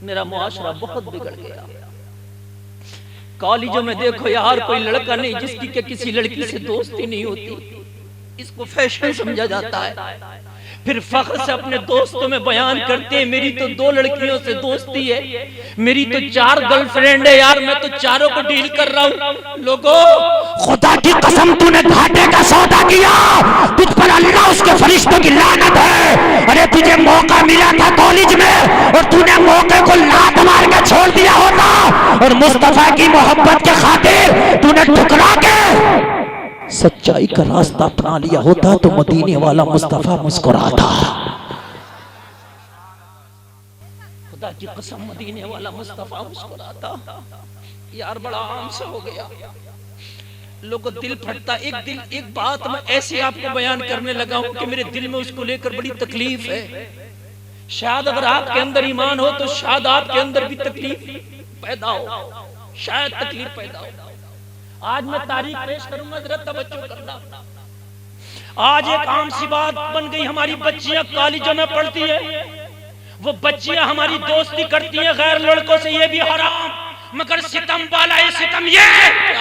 मेरा मुआशरा बहुत बिगड़ गया। कॉलेजों में देखो यार, कोई लड़का नहीं जिसकी के किसी लड़की से दोस्ती नहीं होती, इसको फैशन समझा जाता है। फिर फख्र से अपने दोस्तों में बयान करते हैं, मेरी तो 2 लड़कियों से दोस्ती है, मेरी तो 4 गर्लफ्रेंड है यार, मैं तो चारों को डील कर रहा हूँ। लोगों, खुदा की कसम तूने घाटे का सौदा किया, तुझ पर अल्लाह उसके फरिश्तों की लानत है। अरे तुझे मौका मिला था कॉलेज में और तूने मौके को लात मार के छोड़ दिया होता, और मुस्तफा की मोहब्बत के खातिर तूने ठुकरा के सच्चाई का रास्ता अपना लिया होता तो मदीने वाला मुस्तफा मुस्कुराता। खुदा की कसम मदीने वाला मुस्तफा मुस्कुराता। यार बड़ा आम सा हो गया, लोगों दिल फटता। एक बात मैं ऐसे आपको बयान करने लगा हूं कि मेरे दिल में उसको लेकर बड़ी तकलीफ है। शायद अगर आपके अंदर ईमान हो तो शायद आपके अंदर भी तकलीफ पैदा हो, शायद तकलीफ पैदा हो। आज मैं तारीख पेश करूंगा, जरा तवज्जो करना। आज एक आम सी बात बन गई, हमारी बच्चियां कॉलेजों में पढ़ती है, वो बच्चियां हमारी दोस्ती करती हैं गैर लड़कों से, ये भी हराम। मगर सितम वाला है सितम ये,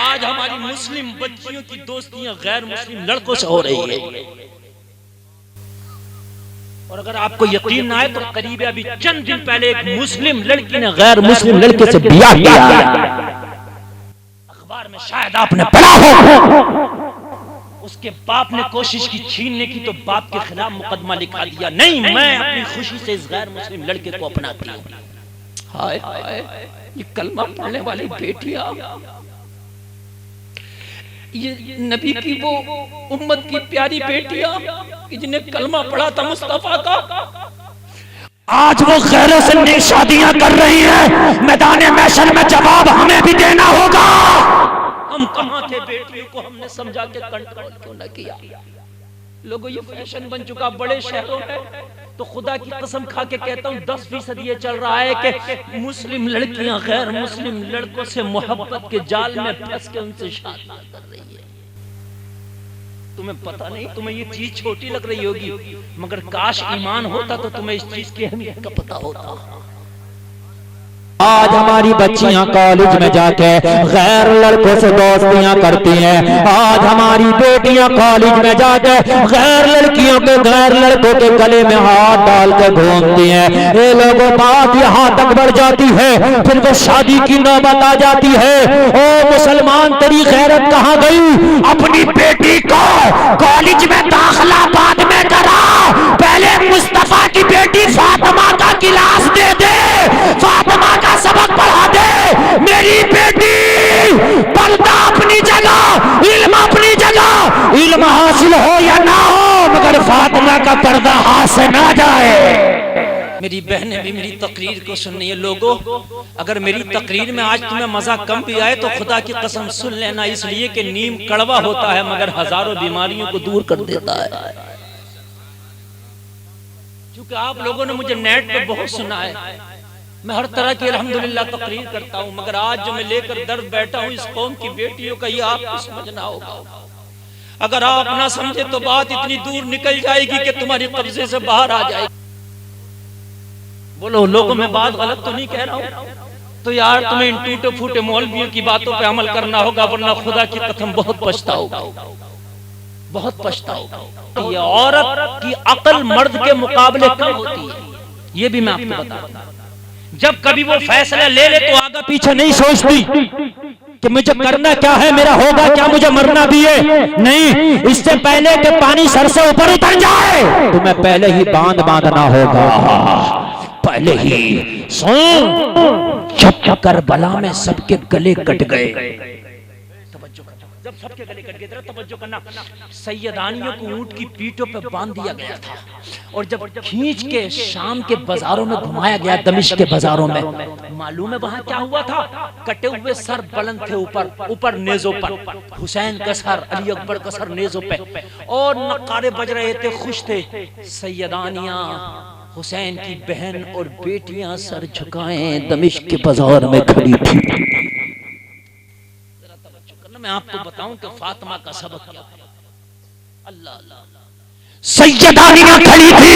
आज हमारी मुस्लिम बच्चियों की दोस्तियां गैर मुस्लिम लड़कों से हो रही है। और अगर आपको यकीन ना आए तो करीब अभी चंद दिन पहले एक मुस्लिम लड़की ने गैर मुस्लिम लड़के से ब्याह किया। अखबार में शायद आपने पढ़ा हो, उसके बाप ने कोशिश की छीनने की तो बाप के खिलाफ मुकदमा लिखा दिया। नहीं, मैं अपनी खुशी से इस गैर मुस्लिम लड़के को अपनाती हूँ। हाय हाय, ये कलमा पढ़ने वाली बेटियां, ये नबी की वो उम्मत की प्यारी बेटियां जिन्हें कलमा पढ़ा था मुस्तफा का, आज वो गैरों से नई शादियां कर रही हैं। मैदान महशर में जवाब हमें भी देना होगा। हम कहां थे? बेटियों को हमने समझा के कंट्रोल क्यों न किया? लोगों, ये फैशन बन चुका बड़े शहरों में। तो खुदा की कसम खा के कहता हूँ 10% ये चल रहा है कि मुस्लिम लड़कियां गैर मुस्लिम लड़कों से मोहब्बत के जाल में फंस के उनसे शादी कर रही है। तुम्हें पता नहीं, तुम्हें ये चीज छोटी लग रही होगी, मगर काश ईमान होता तो तुम्हें इस चीज की अहमियत का पता होता। आज हमारी बच्चियां कॉलेज में जाके गैर लड़कों से दोस्तियां करती हैं। आज हमारी बेटियां कॉलेज में जाके गैर लड़कियों के गैर लड़कों के गले में हाथ डाल के घूमती हैं। ये लोगों, बात यहाँ तक बढ़ जाती है, फिर वो शादी की नौबत आ जाती है। ओ मुसलमान, तेरी गैरत कहाँ गई? अपनी बेटी को कॉलेज में दाखिला बाद में करा, पहले मुस्तफा की बेटी फातिमा का क्लास दे दे, फातिमा का सबक पढ़ा दे। मेरी बेटी पर्दा अपनी जगह, इल्म अपनी जगह, इल्म हासिल हो या ना हो, मगर फातिमा का पर्दा हाथ से ना जाए। मेरी बहनें भी मेरी तकरीर को सुन रही है। लोगों, अगर मेरी तकरीर में आज तुम्हें मजा कम भी आए तो खुदा की कसम सुन लेना, इसलिए कि नीम कड़वा होता है मगर हजारों बीमारियों को दूर कर देता है। क्योंकि आप लोगों ने मुझे नेट पे बहुत सुना है, मैं हर तरह की अल्हम्दुलिल्लाह तकरीर करता हूँ, मगर आज जो मैं लेकर दर्द बैठा हूँ इस कौम की बेटियों का, ये आपको समझना होगा। अगर आप ना समझे तो बात इतनी दूर निकल जाएगी कि तुम्हारी कब्जे से बाहर आ जाएगी। बोलो लोगों, मैं बात गलत तो नहीं कह रहा हूँ? तो यार तुम्हें इन टूटे फूटे मौलवियों की बातों पे अमल करना होगा, वरना खुदा की कसम बहुत पछताओगा, बहुत पछताओगा। ये औरत की अकल मर्द के मुकाबले कम होती है, ये भी मैं आपको बता दूं। जब कभी वो फैसला ले ले तो आगे पीछे नहीं सोचती कि मुझे करना क्या है, मेरा होगा क्या, मुझे मरना भी है। नहीं, इससे पहले कि पानी सर से ऊपर उतर जाए तुम्हें पहले ही बांध बांधना होगा, पहले ही। सुन, जब करबला में सबके गले कट गए, जब सबके गले कट गए, तवज्जो करना, सैयदानियों को ऊंट की पीठों पे बांध दिया गया था, और जब खींच के शाम के बाजारों में घुमाया गया, दमिश्क के बाजारों में, मालूम है वहां क्या हुआ था? कटे हुए सर बुलंद थे ऊपर ऊपर नेजों पर, हुसैन का सर, अली अकबर का सर नेजों पे, और नकारे बज रहे थे, खुश थे। सैयदानियां, हुसैन की बहन और बेटियां सर झुकाए दमिश्क के बाजार में खड़ी थी। मैं आपको बताऊं कि फातिमा का सबक क्या है। अल्लाह अल्लाह, सैयदानियां खड़ी थी,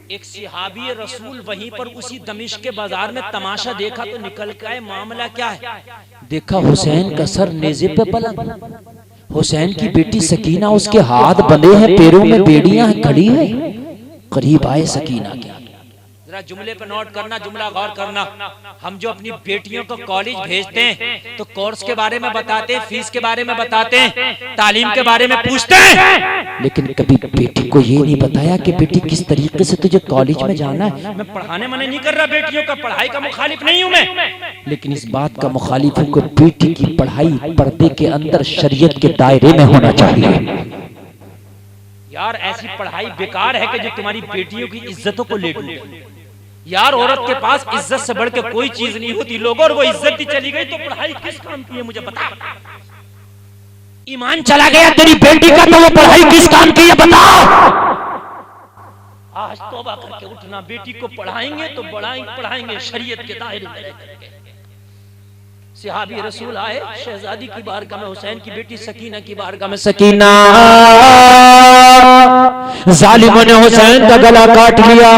एक सिहाबी रसूल वहीं पर उसी दमिश्क के बाजार में तमाशा देखा तो निकल के आए, मामला क्या है? देखा हुसैन का सर नेज़े पे बुलंद, हुसैन की बेटी सकीना, उसके हाथ बंधे हैं, पैरों में बेड़ियां हैं, खड़ी है। करीब आए सकीना के, जरा जुमले पे नोट करना, जुमला गौर करना। हम जो अपनी बेटियों को कॉलेज भेजते हैं तो कोर्स के बारे में बताते हैं, फीस के बारे में बताते हैं, तालीम के बारे में पूछते हैं, लेकिन कभी बेटी को ये नहीं बताया कि बेटी किस तरीके से तुझे कॉलेज में जाना है। मैं पढ़ाने मना नहीं कर रहा, बेटियों का पढ़ाई का मुखालिफ नहीं हूँ मैं, लेकिन इस बात का मुखालिफ हूँ कि बेटी की पढ़ाई पर्दे के अंदर शरीयत के दायरे में होना चाहिए। यार ऐसी पढ़ाई बेकार है कि जो तुम्हारी बेटियों की इज्जतों को ले डूबे। यार औरत के पास इज्जत से बढ़ के कोई चीज नहीं होती लोगों, और वो इज्जत ही चली गई तो पढ़ाई किस काम की है मुझे बता। ईमान चला गया तेरी बेटी का तो वो पढ़ाई किस काम की है बता। आज तौबा करके उठना, बेटी को पढ़ाएंगे तो पढ़ाएंगे शरीयत के दायरे में रह करके। सिहाबी रसूल आए शहजादी की बारगाह में, हुसैन की बेटी सकीना की बारगाह में। सकीना, जालिमों ने हुसैन का गला काट लिया,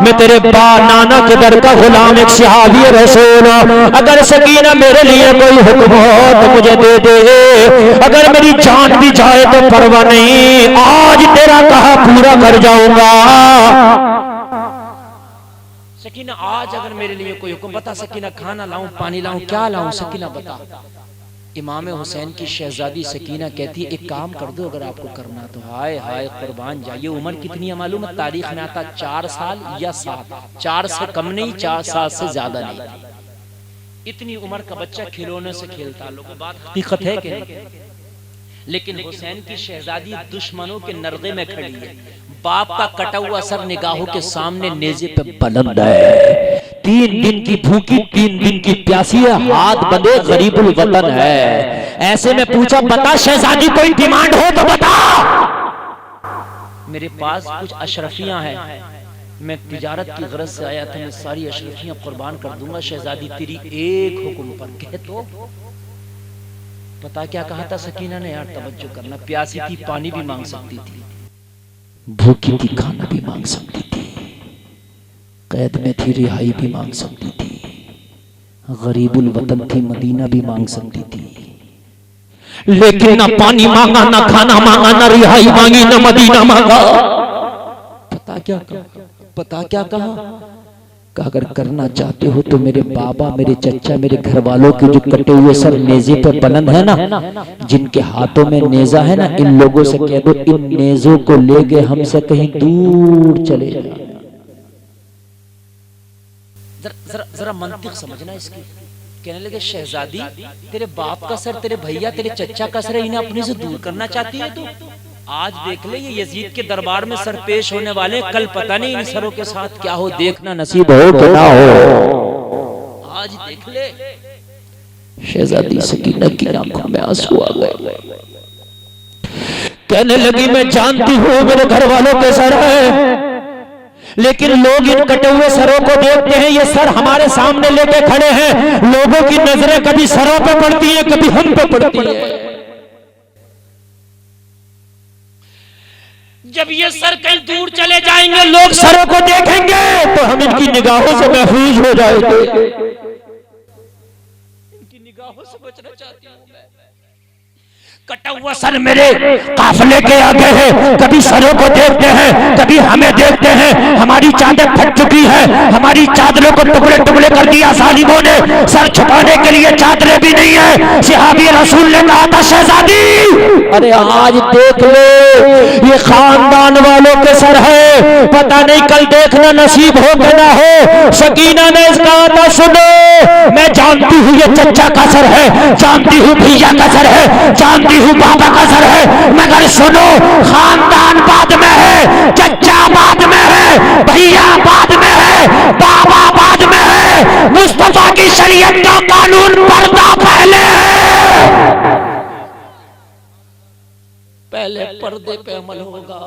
मैं तेरे नाना के दर का गुलाम एक सिहाबी रसूल, अगर सकीना मेरे लिए कोई हुक्म हो तो मुझे दे दे, अगर मेरी जान भी जाए तो परवाह नहीं, आज तेरा कहा पूरा कर जाऊंगा। सकीना आज अगर मेरे लिए कोई हुक्म बता, सकीना खाना लाऊं, पानी लाऊं, क्या लाऊं, सकीना बता। इमाम हुसैन की शहजादी सकीना कहती है एक काम कर दो अगर आपको करना तो। हाय हाय कुर्बान जाइए, उम्र कितनी है मालूम है? तारीख में आता 4 साल या 7, 4 से कम नहीं, 4 साल से ज्यादा नहीं। इतनी उम्र का बच्चा खिलौने से खेलता, लोगों बात हकीकत है कि नहीं? लेकिन हुसैन की शहजादी दुश्मनों के नरगे में खड़ी है, बाप का कटा हुआ सर निगाहों के सामने नेज़े पे बुलंद है, 3 दिन की भूखी 3 दिन की प्यासी है, हाथ बंधे गरीबुल वतन है। ऐसे में पूछा बता शहजादी कोई डिमांड हो तो बता। मेरे पास कुछ अशरफियां हैं, मैं तिजारत की गरज से आया था, मैं सारी अशरफियां कुर्बान कर दूंगा शहजादी तेरी एक हुक्म पर। कह तो पता क्या कहा था सकीना ने? यार तवज्जो करना, प्यासी थी पानी भी मांग सकती थी, भूखी थी खाना भी मांग सकती थी, कैद में थी रिहाई भी मांग सकती थी, गरीबुल वतन थी मदीना भी मांग सकती थी, लेकिन ना पानी मांगा, ना खाना मांगा, ना रिहाई मांगी, ना मदीना मांगा। पता क्या कहा? अगर करना चाहते हो तो मेरे बाबा, मेरे चचा, मेरे घर वालों के जो कटे हुए सर नेज़े पे बुलंद है ना, जिनके हाथों में नेज़ा है ना, इन लोगों से कह दो इन नेज़ों को ले गए हमसे कहीं दूर चले जाए। जरा मंतिक समझना इसकी। कहने लगे शहजादी तेरे बाप का सर, तेरे भैया, तेरे चचा का सर, इन्हें अपने से दूर करना चाहती है तू? आज देख ले ये यजीद के दरबार में सर पेश होने वाले, कल पता नहीं इन सरों के साथ क्या हो, देखना नसीब हो तो ना हो। आज देख ले। शहजादी सकीना की आंखों में आंसू आ गए, कहने लगी मैं जानती हूँ मेरे घर वालों के सर है, लेकिन लोग इन कटे हुए सरों को देखते हैं, ये सर हमारे सामने लेके खड़े हैं, लोगों की नजरें कभी सरों पे पड़ती है, कभी हम पे पड़ती है। जब ये सर कहीं दूर चले जाएंगे, लोग सरों को देखेंगे तो हम इनकी निगाहों से महफूज हो जाएंगे। इनकी निगाहों से बचना चाहती हूं मैं। कटा हुआ सर मेरे काफिले के आगे है, कभी सरों को देखते हैं, कभी हमें देखते हैं, हमारी चादर फट चुकी है, हमारी चादरों को टुकड़े टुकड़े कर दिया जालिमों ने, सर छुपाने के लिए चादरें भी नहीं है। सिहाबी रसूल ने कहा था शहजादी अरे आज देख ले ये खानदान वालों के सर है, पता नहीं कल देखना नसीब हो कि ना हो। सकीना ने कहा था सुनो मैं जानती हूँ ये चचा का सर है, जानती हूँ भैया का सर है, जानती हूँ बाबा का सर है, मगर सुनो खानदान बाद में है, चचा बाद में है, भैया बाद में है, बाबा बाद में है, मुस्तफा की शरीयत का कानून पर्दा पहले है। पहले पर्दे पे अमल होगा,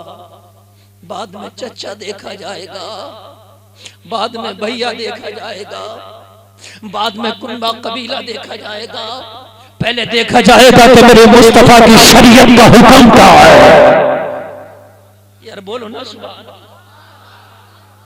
बाद में चचा देखा जाएगा, बाद में भैया देखा जाएगा, बाद में कुंबा कबीला देखा जाएगा, पहले देखा जाएगा कि मेरे मुस्तफा की शरीयत का हुक्म क्या है। यार बोलो ना सुभान अल्लाह।